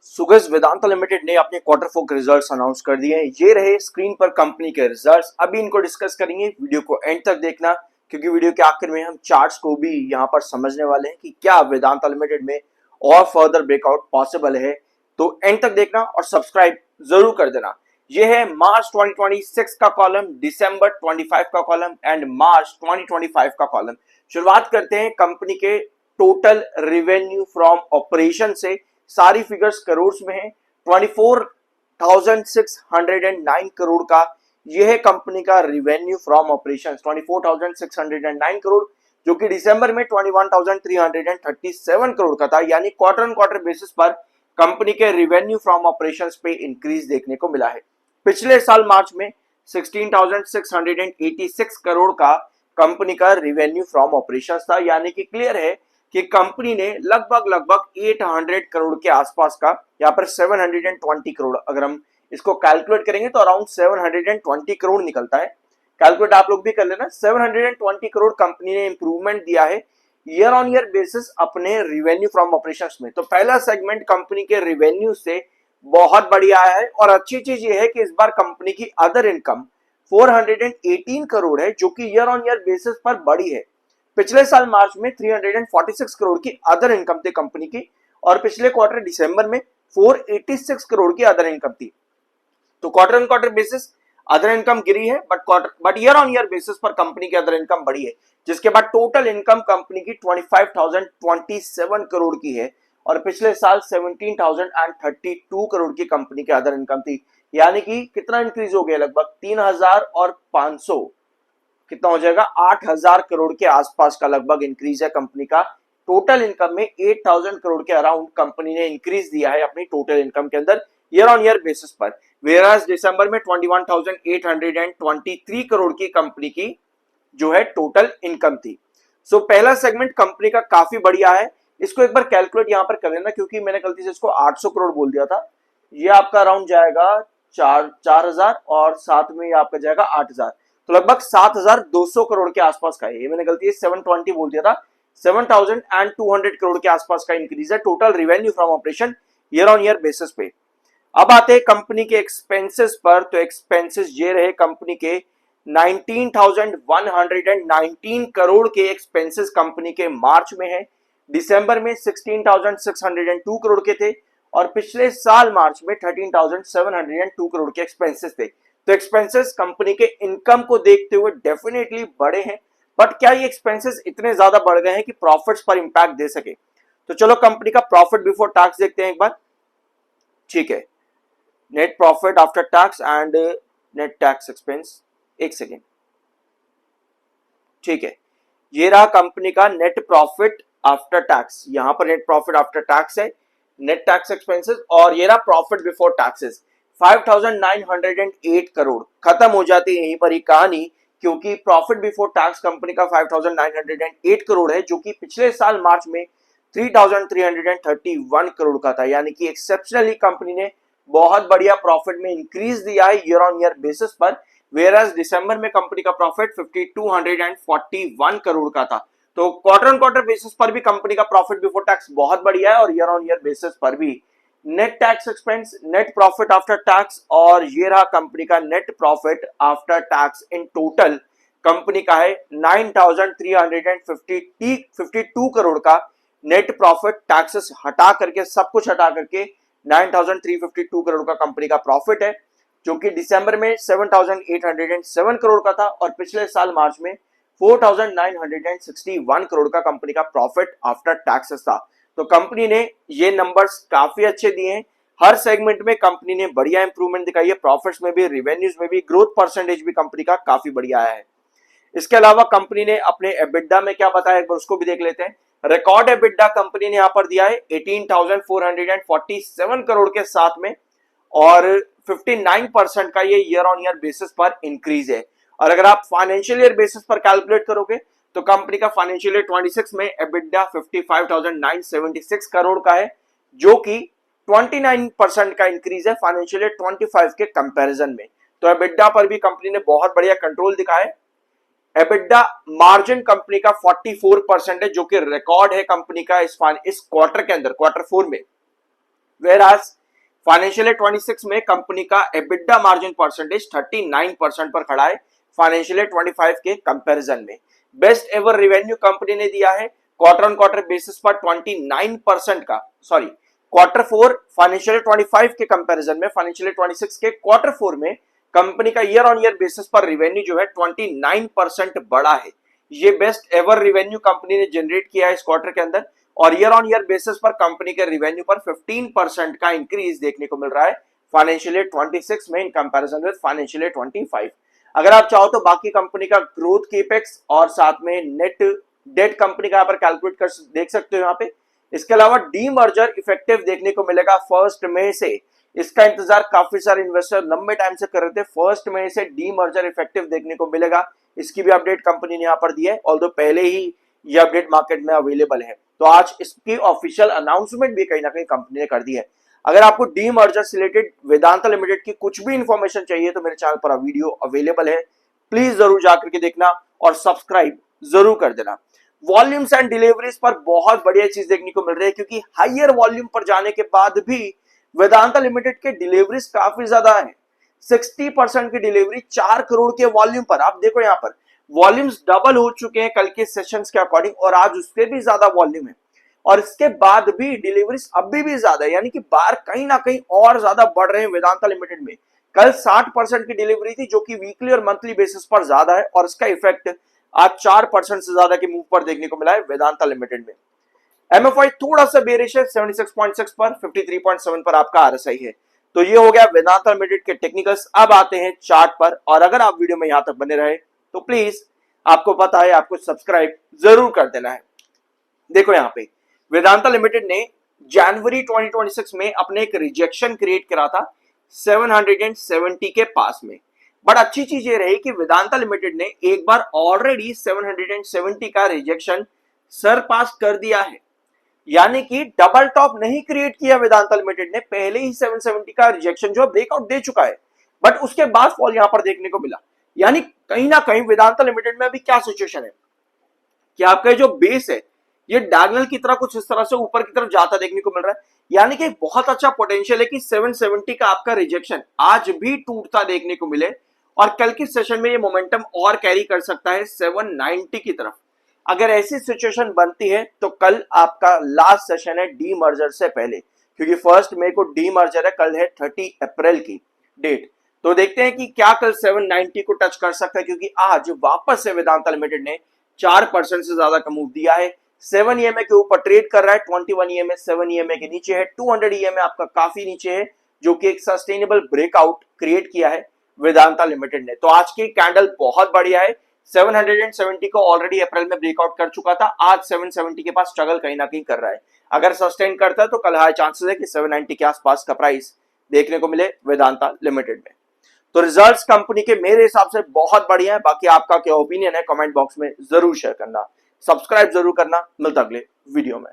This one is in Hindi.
सुगस वेदांता लिमिटेड ने अपने क्वार्टर फोर के रिजल्ट्स अनाउंस कर दिए हैं। ये रहे स्क्रीन पर कंपनी के रिजल्ट्स। अभी इनको डिस्कस करेंगे, वीडियो को एंड तक देखना क्योंकि वीडियो के आखिर में हम चार्ट्स को भी यहाँ पर समझने वाले हैं कि क्या वेदांता लिमिटेड में और फर्दर ब्रेकआउट पॉसिबल है। तो एंड तक देखना और सब्सक्राइब जरूर कर देना। ये है मार्च 2026 का कॉलम, दिसंबर 25 का कॉलम एंड मार्च 2025 का कॉलम। शुरुआत करते हैं कंपनी के टोटल रेवेन्यू फ्रॉम ऑपरेशन से। सारी फिगर्स करोड़ में है। 24,609 करोड़ का यह है कंपनी का रेवेन्यू फ्रॉम ऑपरेशंस। 24,609 करोड़ जो कि दिसंबर में 21,337 करोड़ का था, यानी क्वार्टर ऑन क्वार्टर बेसिस पर कंपनी के रेवेन्यू फ्रॉम ऑपरेशंस पे इंक्रीज देखने को मिला है। पिछले साल मार्च में 16,686 करोड़ का कंपनी का रेवेन्यू फ्रॉम ऑपरेशंस था, यानी कि क्लियर है कि कंपनी ने लगभग 800 करोड़ के आसपास का, यहाँ पर 720 करोड़, अगर हम इसको कैलकुलेट करेंगे तो अराउंड 720 करोड़ निकलता है। कैलकुलेट आप लोग भी कर लेना। 720 करोड़ कंपनी ने इंप्रूवमेंट दिया है ईयर ऑन ईयर बेसिस अपने रेवेन्यू फ्रॉम ऑपरेशंस में। तो पहला सेगमेंट कंपनी के रेवेन्यू से बहुत बढ़िया आया है और अच्छी चीज ये है कि इस बार कंपनी की अदर इनकम 418 करोड़ है जो कि ईयर ऑन ईयर बेसिस पर बढ़ी है। पिछले साल मार्च में 346 करोड़ की अदर इनकम थी कंपनी की और पिछले क्वार्टर दिसंबर में 486 करोड़ की अदर इनकम थी। तो quarter on quarter basis other income गिरी है but year on year basis पर कंपनी की अदर इनकम बढ़ी है, जिसके बाद टोटल इनकम कंपनी की 25,027 करोड़ की है और पिछले साल 17,032 करोड़ की कंपनी की अदर इनकम थी। यानी कि कितना इंक्रीज हो गया, लगभग 3,500, कितना हो जाएगा 8,000 करोड़ के आसपास का लगभग इंक्रीज है कंपनी का। टोटल इनकम में 8,000 करोड़ के अराउंड कंपनी ने इंक्रीज दिया है अपनी टोटल इनकम के अंदर ईयर ऑन ईयर बेसिस पर। वेराज दिसंबर में 21,823 करोड़ की कंपनी की जो है टोटल इनकम थी। सो पहला सेगमेंट कंपनी का काफी बढ़िया है। इसको एक बार कैलकुलेट यहां पर कर लेना क्योंकि मैंने गलती से इसको 800 करोड़ बोल दिया था। ये आपका अराउंड जाएगा 4,000 और साथ में ये आपका जाएगा 8,000, तो लगभग 7,200 करोड़ के आसपास का है। ये मैंने गलती से 720 बोल दिया था। 7,200 करोड़ के आसपास का इंक्रीज है total revenue from operation year on year basis पे। अब आते हैं कंपनी के एक्सपेंसेस पर। तो एक्सपेंसेस ये रहे कंपनी के 19,119 करोड़ के एक्सपेंसेस कंपनी के मार्च में है। दिसंबर में 16,602 करोड़ के थे और पिछले साल मार्च में 13,702 करोड़ के एक्सपेंसेस थे। तो एक्सपेंसेस कंपनी के इनकम को देखते हुए डेफिनेटली बढ़े हैं, बट क्या ये एक्सपेंसेस इतने ज्यादा बढ़ गए हैं कि प्रॉफिट्स पर इंपैक्ट दे सके? तो चलो कंपनी का प्रॉफिट बिफोर टैक्स देखते हैं एक बार। ठीक है, net profit after tax and net tax expense. एक सेकेंड, ठीक है, ये रहा कंपनी का नेट प्रॉफिट आफ्टर टैक्स। यहां पर नेट प्रॉफिट आफ्टर टैक्स है, नेट टैक्स एक्सपेंसेस, और ये रहा प्रॉफिट बिफोर टैक्सेस 5,908 करोड़। खत्म हो जाती है यहीं पर ही कहानी, क्योंकि प्रॉफिट बिफोर टैक्स कंपनी का 5,908 करोड़ है जो कि पिछले साल मार्च में 3,331 करोड़ का था। यानी कि एक्सेप्शनली कंपनी ने बहुत बढ़िया प्रॉफिट में इंक्रीज दिया है ईयर ऑन ईयर बेसिस पर। वेयरएज दिसंबर में कंपनी का प्रॉफिट 5,241 करोड़ का था। तो क्वार्टर ऑन क्वार्टर बेसिस पर भी कंपनी का प्रॉफिट बिफोर टैक्स बहुत बढ़िया है और ईयर ऑन ईयर बेसिस पर भी। Net tax expense, net profit after tax, और ये रहा कंपनी का net profit after tax. In total company का है 9,352 करोड़ का नेट प्रॉफिट। टैक्सेस हटा करके, सब कुछ हटा करके 9,352 करोड़ का कंपनी का प्रॉफिट है, जो कि दिसंबर में 7,807 करोड़ का था और पिछले साल मार्च में 4,961 करोड़ का कंपनी का प्रॉफिट आफ्टर टैक्सेस था। तो कंपनी ने ये नंबर्स काफी अच्छे दिए हैं। हर सेगमेंट में कंपनी ने बढ़िया इंप्रूवमेंट दिखाई है, प्रॉफिट्स में भी, रेवेन्यूज में भी, ग्रोथ परसेंटेज भी कंपनी का काफी बढ़िया आया है। इसके अलावा कंपनी ने अपने एबिडा में क्या बताया, एक बार उसको भी देख लेते हैं। रिकॉर्ड एबिडा कंपनी ने यहां पर दिया है 18,447 करोड़ के साथ में, और 59% का ये ईयर ऑन ईयर बेसिस पर इंक्रीज है। और अगर आप फाइनेंशियल ईयर बेसिस पर कैलकुलेट करोगे तो कंपनी का फाइनेंशियल ईयर 26 में एबिडा 55,976 करोड़ का है, जो कि 29% का इंक्रीज है फाइनेंशियल ईयर 25 के कंपैरिजन में। तो एबिडा पर भी कंपनी ने बहुत बढ़िया कंट्रोल दिखाया है। एबिडा मार्जिन कंपनी का 44% है, जो कि रिकॉर्ड है कंपनी का इस क्वार्टर के अंदर, क्वार्टर 4 में। वेयर आज फाइनेंशियल ईयर 26 में कंपनी का एबिटा मार्जिन परसेंटेज 39% पर खड़ा है फाइनेंशियल ईयर 25 के कंपैरिजन में। बेस्ट एवर रेवेन्यू कंपनी ने दिया है क्वार्टर ऑन क्वार्टर बेसिस पर 29% का, सॉरी क्वार्टर 4 फाइनेंशियल ईयर 25 के कंपैरिजन में फाइनेंशियल ईयर 26 के क्वार्टर 4 में कंपनी का ईयर ऑन ईयर बेसिस पर रेवेन्यू जो है 29% बढ़ा है। ये बेस्ट एवर रेवेन्यू कंपनी ने जनरेट किया है इस क्वार्टर के अंदर, और ईयर ऑन ईयर बेसिस पर कंपनी के रेवेन्यू पर 15% का इंक्रीज देखने को मिल रहा है फाइनेंशियल ईयर 26 में in comparison with financial year 25। अगर आप चाहो तो बाकी कंपनी का ग्रोथ केपेक्स और साथ में नेट डेट कंपनी का यहाँ पर कैलकुलेट कर देख सकते हो यहाँ पे। इसके अलावा डीमर्जर इफेक्टिव देखने को मिलेगा 1 मई से। इसका इंतजार काफी सारे इन्वेस्टर लंबे टाइम से कर रहे थे, 1 मई से डीमर्जर इफेक्टिव देखने को मिलेगा। इसकी भी अपडेट कंपनी ने यहाँ पर दी है, ऑल्दो पहले ही ये अपडेट मार्केट में अवेलेबल है। तो आज इसकी ऑफिशियल अनाउंसमेंट भी कहीं ना कहीं कंपनी ने कर दी है। अगर आपको डीमर्जर से रिलेटेड वेदांता लिमिटेड की कुछ भी इंफॉर्मेशन चाहिए तो मेरे चैनल पर वीडियो अवेलेबल है, प्लीज जरूर जाकर के देखना और सब्सक्राइब जरूर कर देना। वॉल्यूम्स एंड डिलीवरीज पर बहुत बढ़िया चीज देखने को मिल रही है, क्योंकि हाइयर वॉल्यूम पर जाने के बाद भी वेदांता लिमिटेड के डिलीवरीज काफी ज्यादा है। 60% की डिलीवरी 4 करोड़ के वॉल्यूम पर। आप देखो यहाँ पर वॉल्यूम्स डबल हो चुके हैं कल के सेशंस के अकॉर्डिंग, और आज उससे भी ज्यादा वॉल्यूम है, और इसके बाद भी डिलीवरीज अभी भी ज्यादा है, यानी कि बार कहीं ना कहीं और ज्यादा बढ़ रहे हैं वेदांता लिमिटेड में। कल 60% की डिलीवरी थी जो कि वीकली और मंथली बेसिस पर ज्यादा है, और इसका इफेक्ट आज 4% से ज्यादा के मूव पर देखने को मिला है वेदांता लिमिटेड में। एमएफआई थोड़ा सा बेरिश है 76.6 पर, 53.7 पर आपका आरएसआई है। तो ये हो गया वेदांता लिमिटेड के टेक्निकल्स। अब आते हैं चार्ट पर, और अगर आप वीडियो में यहां तक बने रहे तो प्लीज, आपको पता है आपको सब्सक्राइब जरूर कर देना है। देखो यहाँ पे वेदांता लिमिटेड ने जनवरी 2026 में अपने एक रिजेक्शन क्रिएट करा था 770 के पास में। बट अच्छी चीज ये रही कि वेदांता लिमिटेड ने एक बार ऑलरेडी 770 का रिजेक्शन सरपास कर दिया है, यानी कि डबल टॉप नहीं क्रिएट किया वेदांता लिमिटेड ने, पहले ही 770 का रिजेक्शन जो ब्रेकआउट दे चुका है, बट उसके बाद फॉल यहां पर देखने को मिला। यानी कहीं ना कहीं वेदांता लिमिटेड में अभी क्या सिचुएशन है कि आपका जो बेस है ये डायगोनल की तरह कुछ इस तरह से ऊपर की तरफ जाता देखने को मिल रहा है, यानी कि बहुत अच्छा पोटेंशियल है कि 770 का आपका रिजेक्शन आज भी टूटता देखने को मिले, और कल के सेशन में ये मोमेंटम और कैरी कर सकता है 790 की तरफ। अगर ऐसी सिचुएशन बनती है तो कल आपका लास्ट सेशन है डी मर्जर से पहले, क्योंकि 1 मई को डी मर्जर है, कल है 30 अप्रैल की डेट। तो देखते हैं कि क्या कल 790 को टच कर सकता है, क्योंकि आज वापस से वेदांता लिमिटेड ने 4% से ज्यादा का मूव दिया है। 7 EMA के ऊपर ट्रेड कर रहा है, 21 EMA 7 EMA के नीचे है, 200 EMA आपका काफी नीचे है, जो कि एक सस्टेनेबल ब्रेकआउट क्रिएट किया है वेदांता लिमिटेड ने। तो आज की कैंडल बहुत बढ़िया है, 770 को ऑलरेडी अप्रैल में ब्रेकआउट कर चुका था, आज 770 के पास स्ट्रगल कहीं ना कहीं कर रहा है। अगर सस्टेन करता है तो कल हाई चांसेस है कि 790 के आसपास का प्राइस देखने को मिले वेदांता लिमिटेड में। तो रिजल्ट्स कंपनी के मेरे हिसाब से बहुत बढ़िया है, बाकी आपका क्या ओपिनियन है कमेंट बॉक्स में जरूर शेयर करना, सब्सक्राइब जरूर करना। मिलता अगले वीडियो में।